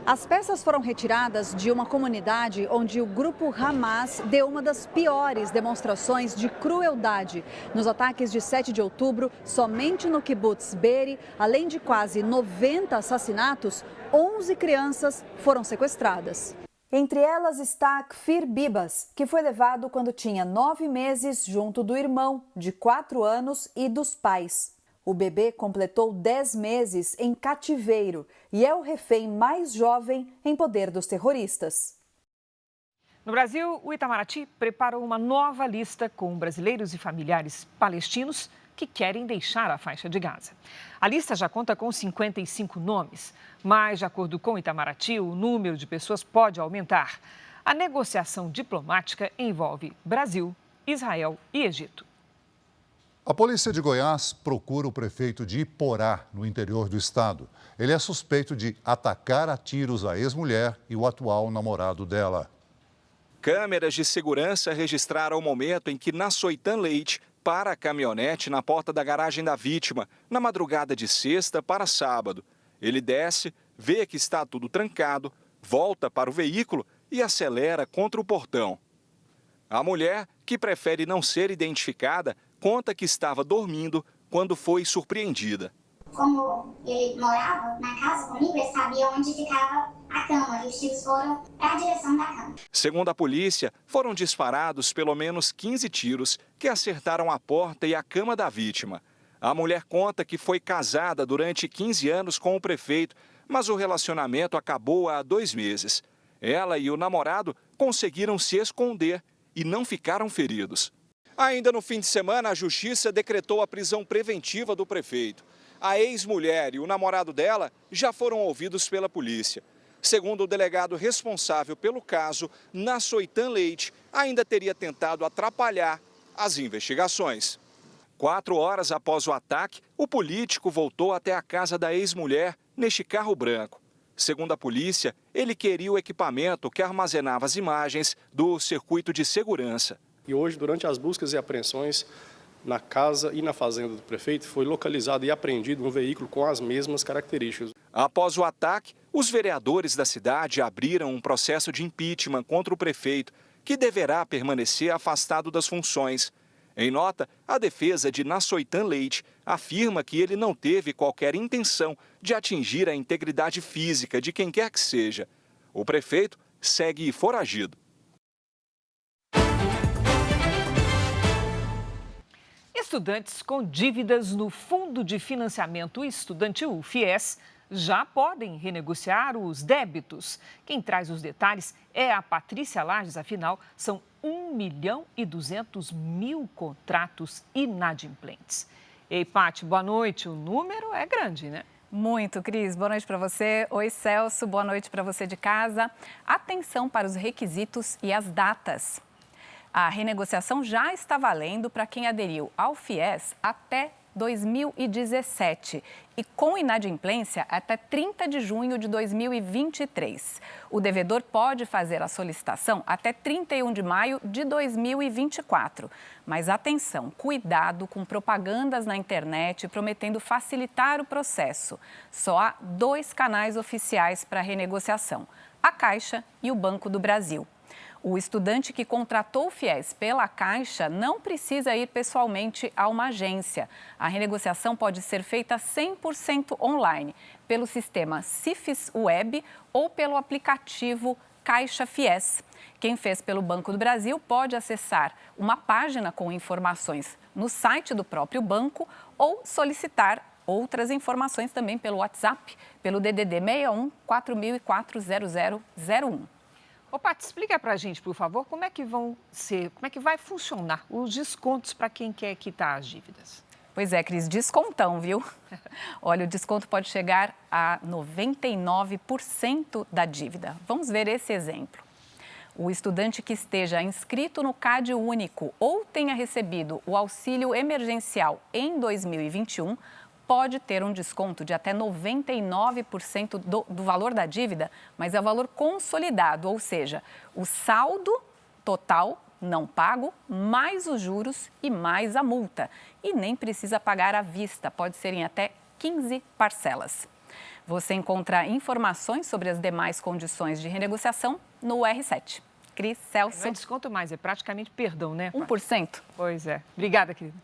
As peças foram retiradas de uma comunidade onde o grupo Hamas deu uma das piores demonstrações de crueldade. Nos ataques de 7 de outubro, somente no kibbutz Be'eri, além de quase 90 assassinatos, 11 crianças foram sequestradas. Entre elas está Kfir Bibas, que foi levado quando tinha 9 meses junto do irmão, de 4 anos, e dos pais. O bebê completou 10 meses em cativeiro e é o refém mais jovem em poder dos terroristas. No Brasil, o Itamaraty preparou uma nova lista com brasileiros e familiares palestinos que querem deixar a faixa de Gaza. A lista já conta com 55 nomes, mas, de acordo com o Itamaraty, o número de pessoas pode aumentar. A negociação diplomática envolve Brasil, Israel e Egito. A polícia de Goiás procura o prefeito de Iporá, no interior do estado. Ele é suspeito de atacar a tiros a ex-mulher e o atual namorado dela. Câmeras de segurança registraram o momento em que Nassoitan Leite para a caminhonete na porta da garagem da vítima, na madrugada de sexta para sábado. Ele desce, vê que está tudo trancado, volta para o veículo e acelera contra o portão. A mulher, que prefere não ser identificada, conta que estava dormindo quando foi surpreendida. Como ele morava na casa comigo, ele sabia onde ficava a cama e os tiros foram para a direção da cama. Segundo a polícia, foram disparados pelo menos 15 tiros que acertaram a porta e a cama da vítima. A mulher conta que foi casada durante 15 anos com o prefeito, mas o relacionamento acabou há 2 meses. Ela e o namorado conseguiram se esconder e não ficaram feridos. Ainda no fim de semana, a Justiça decretou a prisão preventiva do prefeito. A ex-mulher e o namorado dela já foram ouvidos pela polícia. Segundo o delegado responsável pelo caso, Nassoitan Leite ainda teria tentado atrapalhar as investigações. 4 horas após o ataque, o político voltou até a casa da ex-mulher neste carro branco. Segundo a polícia, ele queria o equipamento que armazenava as imagens do circuito de segurança. E hoje, durante as buscas e apreensões na casa e na fazenda do prefeito, foi localizado e apreendido um veículo com as mesmas características. Após o ataque, os vereadores da cidade abriram um processo de impeachment contra o prefeito, que deverá permanecer afastado das funções. Em nota, a defesa de Nassoitan Leite afirma que ele não teve qualquer intenção de atingir a integridade física de quem quer que seja. O prefeito segue foragido. Estudantes com dívidas no Fundo de Financiamento Estudantil, FIES, já podem renegociar os débitos. Quem traz os detalhes é a Patrícia Lages, afinal, são 1.200.000 contratos inadimplentes. Ei, Paty, boa noite. O número é grande, né? Muito, Cris. Boa noite para você. Oi, Celso. Boa noite para você de casa. Atenção para os requisitos e as datas. A renegociação já está valendo para quem aderiu ao FIES até 2017 e com inadimplência até 30 de junho de 2023. O devedor pode fazer a solicitação até 31 de maio de 2024. Mas atenção, cuidado com propagandas na internet prometendo facilitar o processo. Só há 2 canais oficiais para renegociação: a Caixa e o Banco do Brasil. O estudante que contratou o FIES pela Caixa não precisa ir pessoalmente a uma agência. A renegociação pode ser feita 100% online, pelo sistema CIFES Web ou pelo aplicativo Caixa FIES. Quem fez pelo Banco do Brasil pode acessar uma página com informações no site do próprio banco ou solicitar outras informações também pelo WhatsApp, pelo DDD 61 4004 0001. Ô, Paty, explica pra gente, por favor, como é que vai funcionar os descontos para quem quer quitar as dívidas? Pois é, Cris, descontão, viu? Olha, o desconto pode chegar a 99% da dívida. Vamos ver esse exemplo. O estudante que esteja inscrito no CAD Único ou tenha recebido o auxílio emergencial em 2021 pode ter um desconto de até 99% do valor da dívida, mas é o valor consolidado, ou seja, o saldo total não pago, mais os juros e mais a multa. E nem precisa pagar à vista, pode ser em até 15 parcelas. Você encontra informações sobre as demais condições de renegociação no R7. Cris, Celso. Não é desconto mais, é praticamente perdão, né? 1%? Pois é. Obrigada, querida.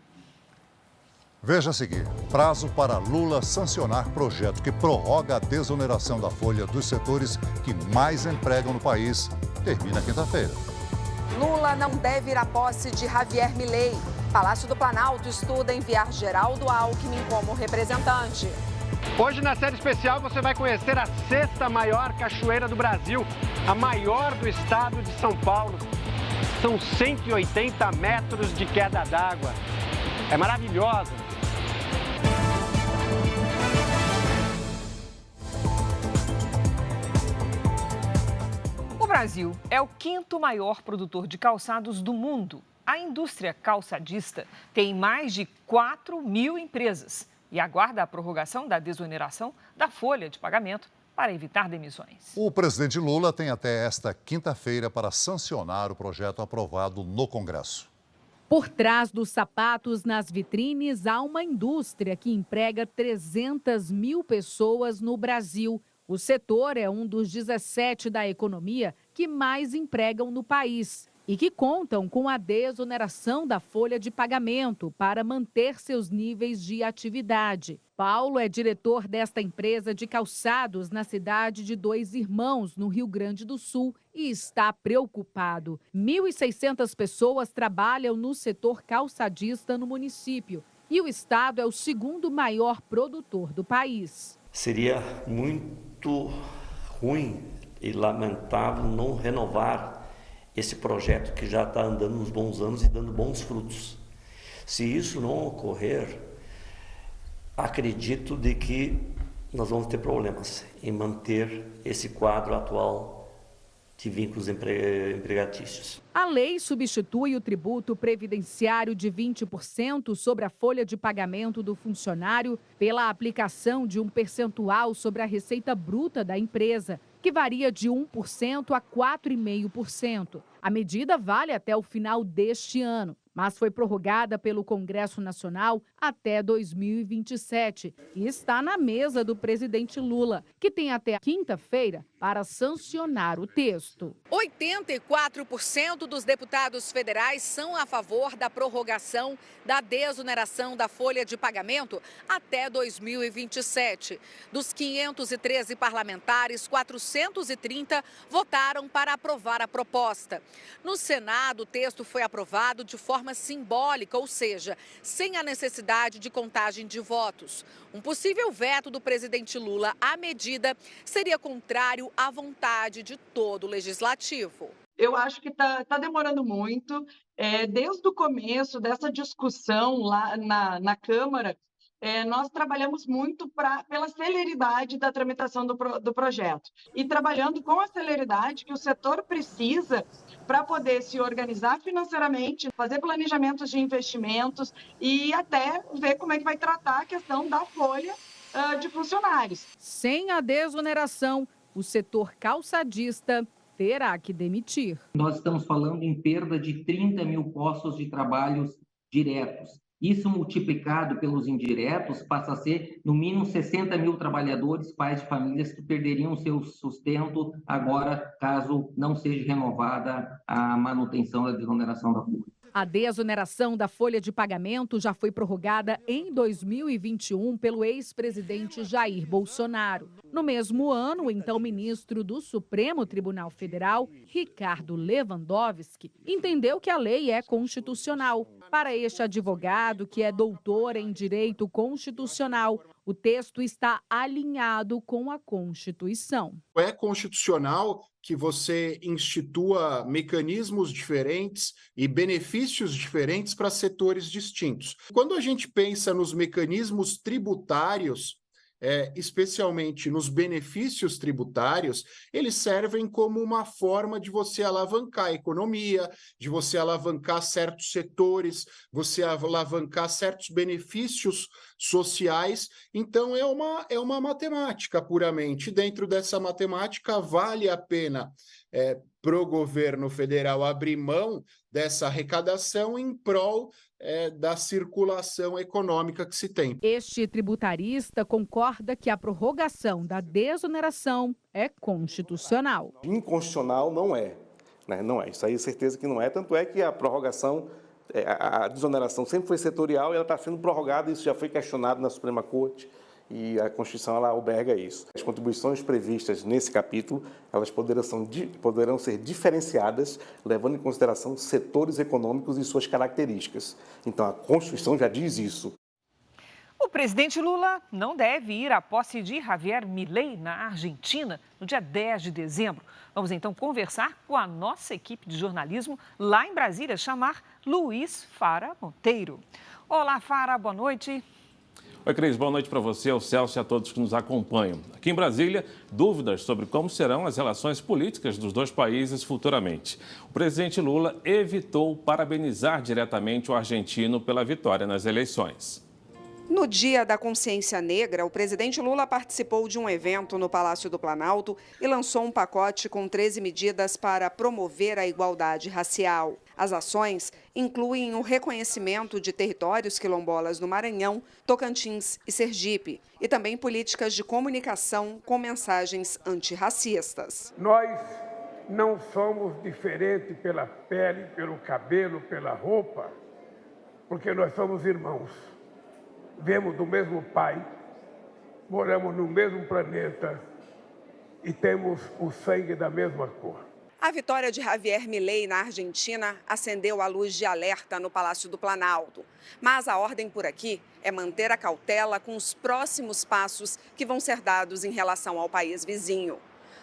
Veja a seguir, prazo para Lula sancionar projeto que prorroga a desoneração da folha dos setores que mais empregam no país termina quinta-feira. Lula não deve ir à posse de Javier Milei. Palácio do Planalto estuda enviar Geraldo Alckmin como representante. Hoje, na série especial, você vai conhecer a 6ª maior cachoeira do Brasil, a maior do estado de São Paulo. São 180 metros de queda d'água. É maravilhosa. O Brasil é o 5º maior produtor de calçados do mundo. A indústria calçadista tem mais de 4.000 empresas e aguarda a prorrogação da desoneração da folha de pagamento para evitar demissões. O presidente Lula tem até esta quinta-feira para sancionar o projeto aprovado no Congresso. Por trás dos sapatos nas vitrines, há uma indústria que emprega 300 mil pessoas no Brasil. O setor é um dos 17 da economia que mais empregam no país e que contam com a desoneração da folha de pagamento para manter seus níveis de atividade. Paulo é diretor desta empresa de calçados na cidade de Dois Irmãos, no Rio Grande do Sul, e está preocupado. 1.600 pessoas trabalham no setor calçadista no município e o estado é o 2º maior produtor do país. Seria muito ruim e lamentável não renovar esse projeto que já está andando uns bons anos e dando bons frutos. Se isso não ocorrer, acredito de que nós vamos ter problemas em manter esse quadro atual de vínculos empregatícios. A lei substitui o tributo previdenciário de 20% sobre a folha de pagamento do funcionário pela aplicação de um percentual sobre a receita bruta da empresa, que varia de 1% a 4,5%. A medida vale até o final deste ano, mas foi prorrogada pelo Congresso Nacional até 2027 e está na mesa do presidente Lula, que tem até quinta-feira para sancionar o texto. 84% dos deputados federais são a favor da prorrogação da desoneração da folha de pagamento até 2027. Dos 513 parlamentares, 430 votaram para aprovar a proposta. No Senado, o texto foi aprovado de forma simbólica, ou seja, sem a necessidade de contagem de votos. Um possível veto do presidente Lula à medida seria contrário à vontade de todo o legislativo. Eu acho que está demorando muito. Desde o começo dessa discussão lá na Câmara, nós trabalhamos muito pela celeridade da tramitação do projeto e trabalhando com a celeridade que o setor precisa para poder se organizar financeiramente, fazer planejamentos de investimentos e até ver como é que vai tratar a questão da folha de funcionários. Sem a desoneração, o setor calçadista terá que demitir. Nós estamos falando em perda de 30 mil postos de trabalho diretos. Isso multiplicado pelos indiretos passa a ser, no mínimo, 60 mil trabalhadores, pais de famílias, que perderiam seu sustento agora, caso não seja renovada a manutenção da desoneração da folha. A desoneração da folha de pagamento já foi prorrogada em 2021 pelo ex-presidente Jair Bolsonaro. No mesmo ano, o então ministro do Supremo Tribunal Federal, Ricardo Lewandowski, entendeu que a lei é constitucional. Para este advogado, que é doutor em direito constitucional, o texto está alinhado com a Constituição. É constitucional que você institua mecanismos diferentes e benefícios diferentes para setores distintos. Quando a gente pensa nos mecanismos tributários, especialmente nos benefícios tributários, eles servem como uma forma de você alavancar a economia, de você alavancar certos setores, você alavancar certos benefícios sociais. Então, é uma matemática puramente. Dentro dessa matemática, vale a pena para o governo federal abrir mão dessa arrecadação em prol da circulação econômica que se tem. Este tributarista concorda que a prorrogação da desoneração é constitucional. Inconstitucional não é, né? Não é. Isso aí é certeza que não é. Tanto é que a prorrogação, a desoneração sempre foi setorial e ela está sendo prorrogada. Isso já foi questionado na Suprema Corte. E a Constituição ela alberga isso. As contribuições previstas nesse capítulo, elas poderão ser diferenciadas, levando em consideração setores econômicos e suas características. Então, a Constituição já diz isso. O presidente Lula não deve ir à posse de Javier Milei na Argentina no dia 10 de dezembro. Vamos então conversar com a nossa equipe de jornalismo lá em Brasília, chamar Luiz Fara Monteiro. Olá, Fara, boa noite. Oi, Cris, boa noite para você, ao Celso e a todos que nos acompanham. Aqui em Brasília, dúvidas sobre como serão as relações políticas dos dois países futuramente. O presidente Lula evitou parabenizar diretamente o argentino pela vitória nas eleições. No Dia da Consciência Negra, o presidente Lula participou de um evento no Palácio do Planalto e lançou um pacote com 13 medidas para promover a igualdade racial. As ações incluem o reconhecimento de territórios quilombolas no Maranhão, Tocantins e Sergipe, e também políticas de comunicação com mensagens antirracistas. Nós não somos diferentes pela pele, pelo cabelo, pela roupa, porque nós somos irmãos. Vemos do mesmo pai, moramos no mesmo planeta e temos o sangue da mesma cor. A vitória de Javier Milei na Argentina acendeu a luz de alerta no Palácio do Planalto. Mas a ordem por aqui é manter a cautela com os próximos passos que vão ser dados em relação ao país vizinho.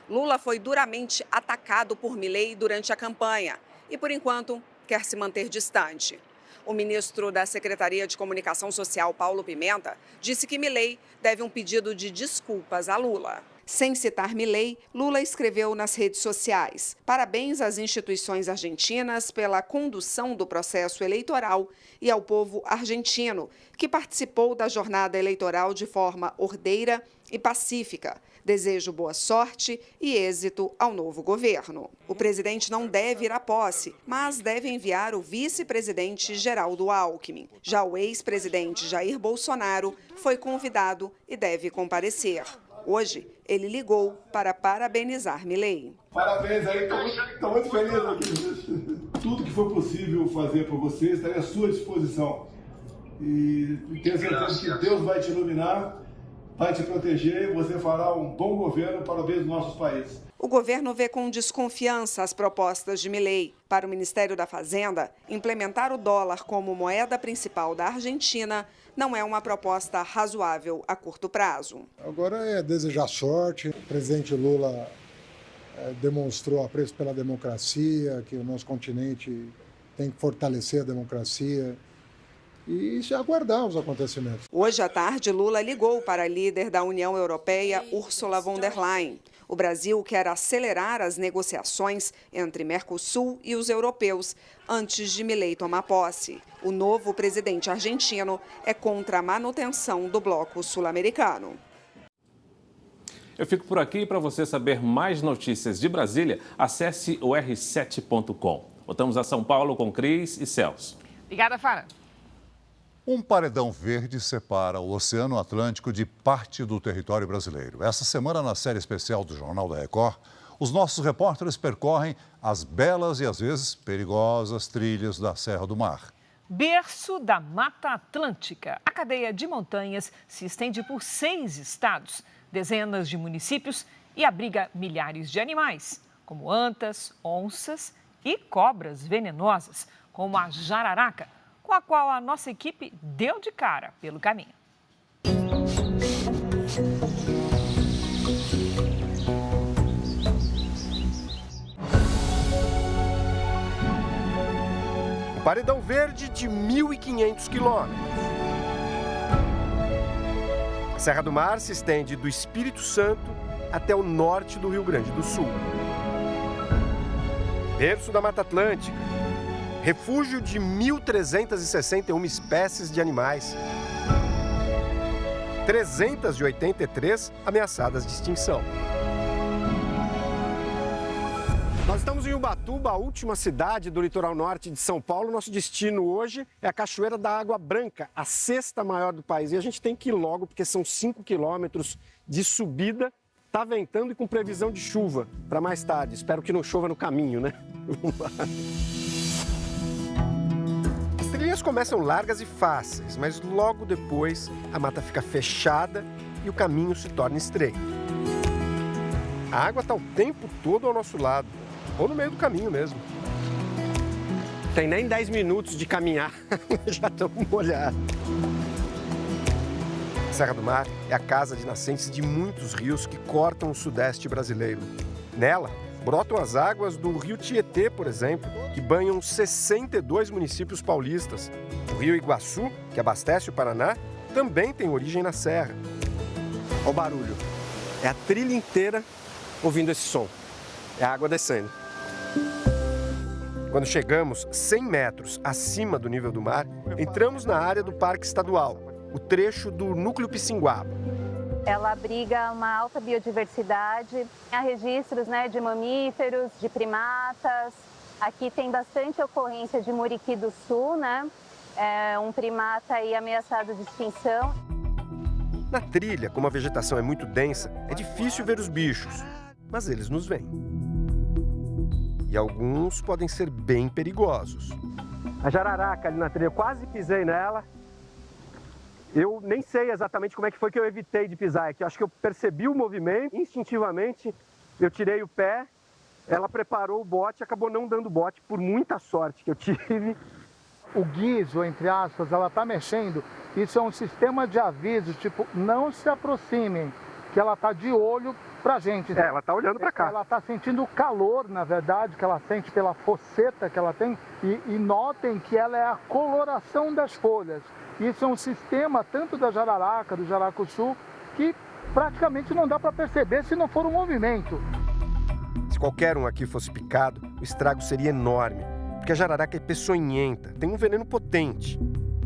Lula foi duramente atacado por Milei durante a campanha e, por enquanto, quer se manter distante. O ministro da Secretaria de Comunicação Social, Paulo Pimenta, disse que Milei deve um pedido de desculpas a Lula. Sem citar Milei, Lula escreveu nas redes sociais: parabéns às instituições argentinas pela condução do processo eleitoral e ao povo argentino, que participou da jornada eleitoral de forma ordeira e pacífica. Desejo boa sorte e êxito ao novo governo. O presidente não deve ir à posse, mas deve enviar o vice-presidente Geraldo Alckmin. Já o ex-presidente Jair Bolsonaro foi convidado e deve comparecer. Hoje, ele ligou para parabenizar Milei. Parabéns aí, estou muito feliz aqui. Tudo que for possível fazer por você estarei à sua disposição. E tenho certeza que Deus vai te iluminar, vai te proteger e você fará um bom governo para o bem dos nossos países. O governo vê com desconfiança as propostas de Milei. Para o Ministério da Fazenda, implementar o dólar como moeda principal da Argentina não é uma proposta razoável a curto prazo. Agora é desejar sorte. O presidente Lula demonstrou apreço pela democracia, que o nosso continente tem que fortalecer a democracia. e aguardar os acontecimentos. Hoje à tarde, Lula ligou para a líder da União Europeia, Ursula von der Leyen. O Brasil quer acelerar as negociações entre Mercosul e os europeus antes de Milei tomar posse. O novo presidente argentino é contra a manutenção do bloco sul-americano. Eu fico por aqui. Para você saber mais notícias de Brasília, acesse o r7.com. Voltamos a São Paulo com Cris e Celso. Obrigada, Fara. Um paredão verde separa o Oceano Atlântico de parte do território brasileiro. Essa semana, na série especial do Jornal da Record, os nossos repórteres percorrem as belas e, às vezes, perigosas trilhas da Serra do Mar. Berço da Mata Atlântica. A cadeia de montanhas se estende por 6 estados, dezenas de municípios e abriga milhares de animais, como antas, onças e cobras venenosas, como a jararaca, com a qual a nossa equipe deu de cara pelo caminho. Um paredão verde de 1.500 quilômetros. A Serra do Mar se estende do Espírito Santo até o norte do Rio Grande do Sul. Berço da Mata Atlântica. Refúgio de 1.361 espécies de animais. 383 ameaçadas de extinção. Nós estamos em Ubatuba, a última cidade do litoral norte de São Paulo. Nosso destino hoje é a Cachoeira da Água Branca, a 6ª maior do país. E a gente tem que ir logo, porque são 5 quilômetros de subida. Tá ventando e com previsão de chuva para mais tarde. Espero que não chova no caminho, né? As trilhas começam largas e fáceis, mas logo depois a mata fica fechada e o caminho se torna estreito. A água está o tempo todo ao nosso lado, ou no meio do caminho mesmo. Tem nem 10 minutos de caminhar, já estamos molhados. A Serra do Mar é a casa de nascentes de muitos rios que cortam o sudeste brasileiro. Nela, brotam as águas do rio Tietê, por exemplo, que banham 62 municípios paulistas. O rio Iguaçu, que abastece o Paraná, também tem origem na serra. Olha o barulho. É a trilha inteira ouvindo esse som. É a água descendo. Quando chegamos 100 metros acima do nível do mar, entramos na área do Parque Estadual, o trecho do Núcleo Pissinguaba. Ela abriga uma alta biodiversidade, há registros de mamíferos, de primatas. Aqui tem bastante ocorrência de muriqui do sul, É um primata aí ameaçado de extinção. Na trilha, como a vegetação é muito densa, é difícil ver os bichos, mas eles nos veem. E alguns podem ser bem perigosos. A jararaca ali na trilha, eu quase pisei nela. Eu nem sei exatamente como é que foi que eu evitei de pisar aqui. Acho que eu percebi o movimento, instintivamente eu tirei o pé, ela preparou o bote e acabou não dando bote, por muita sorte que eu tive. O guiso, entre aspas, ela está mexendo. Isso é um sistema de aviso, tipo, não se aproximem, que ela está de olho pra gente. Ela está olhando para cá. Ela está sentindo o calor, na verdade, que ela sente pela foceta que ela tem. E notem que ela é a coloração das folhas. Isso é um sistema tanto da jararaca, do jaracuçu, que praticamente não dá para perceber se não for um movimento. Se qualquer um aqui fosse picado, o estrago seria enorme, porque a jararaca é peçonhenta, tem um veneno potente.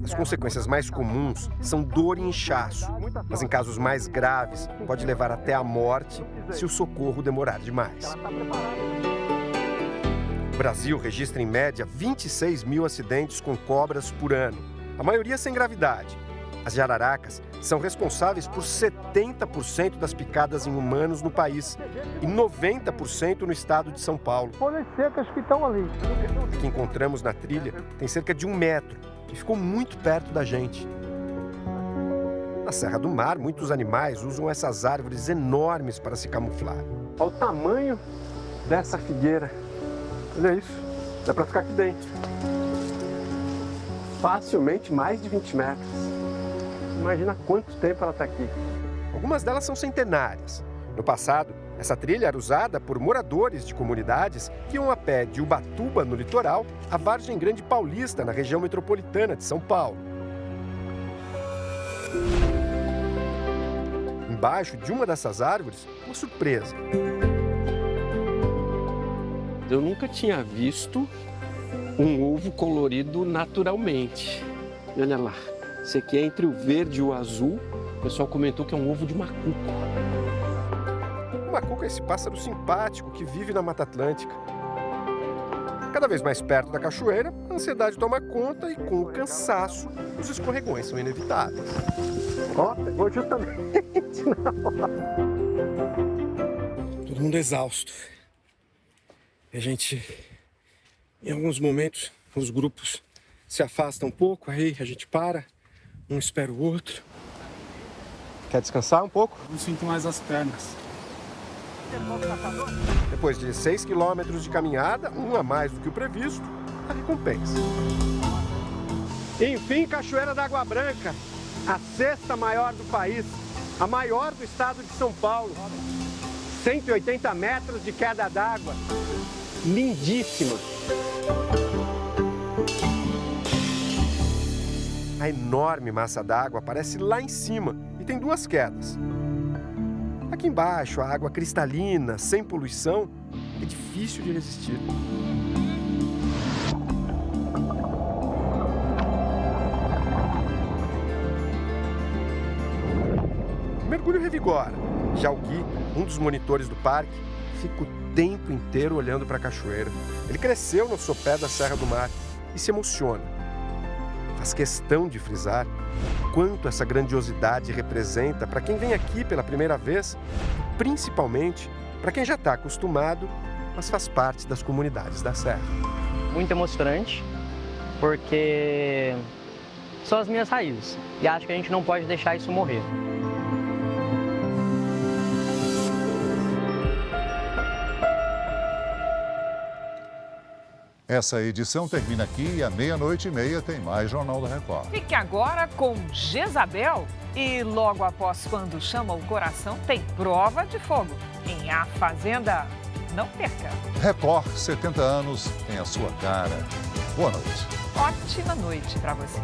As consequências mais comuns são dor e inchaço, mas em casos mais graves pode levar até a morte se o socorro demorar demais. O Brasil registra em média 26 mil acidentes com cobras por ano, a maioria sem gravidade. As jararacas são responsáveis por 70% das picadas em humanos no país e 90% no estado de São Paulo. Folhas secas que estão ali. O que encontramos na trilha tem cerca de 1 metro e ficou muito perto da gente. Na Serra do Mar, muitos animais usam essas árvores enormes para se camuflar. Olha o tamanho dessa figueira. Olha isso, dá para ficar aqui dentro. Facilmente mais de 20 metros. Imagina quanto tempo ela está aqui. Algumas delas são centenárias. No passado, essa trilha era usada por moradores de comunidades que iam a pé de Ubatuba, no litoral, a Vargem Grande Paulista, na região metropolitana de São Paulo. Embaixo de uma dessas árvores, uma surpresa. Eu nunca tinha visto um ovo colorido naturalmente. E olha lá, esse aqui é entre o verde e o azul. O pessoal comentou que é um ovo de macuco. O macuco é esse pássaro simpático que vive na Mata Atlântica. Cada vez mais perto da cachoeira, a ansiedade toma conta e, com o cansaço, os escorregões são inevitáveis. Ó, pegou justamente na hora. Todo mundo exausto. E a gente, em alguns momentos, os grupos se afastam um pouco, aí a gente para, um espera o outro. Quer descansar um pouco? Não sinto mais as pernas. Depois de 6 quilômetros de caminhada, um a mais do que o previsto, a recompensa. Enfim, Cachoeira da Água Branca, a 6ª maior do país, a maior do estado de São Paulo. 180 metros de queda d'água. Lindíssima. A enorme massa d'água aparece lá em cima e tem 2 quedas. Aqui embaixo, a água cristalina, sem poluição, é difícil de resistir. O mergulho revigora. Já o Gui, um dos monitores do parque, fica o tempo inteiro olhando para a cachoeira. Ele cresceu no sopé da Serra do Mar e se emociona. Faz questão de frisar o quanto essa grandiosidade representa para quem vem aqui pela primeira vez, e principalmente para quem já está acostumado, mas faz parte das comunidades da Serra. Muito emocionante, porque são as minhas raízes e acho que a gente não pode deixar isso morrer. Essa edição termina aqui e à 00:30 tem mais Jornal da Record. Fique agora com Jezabel e logo após Quando Chama o Coração tem Prova de Fogo em A Fazenda. Não perca. Record, 70 anos, tem a sua cara. Boa noite. Ótima noite para você.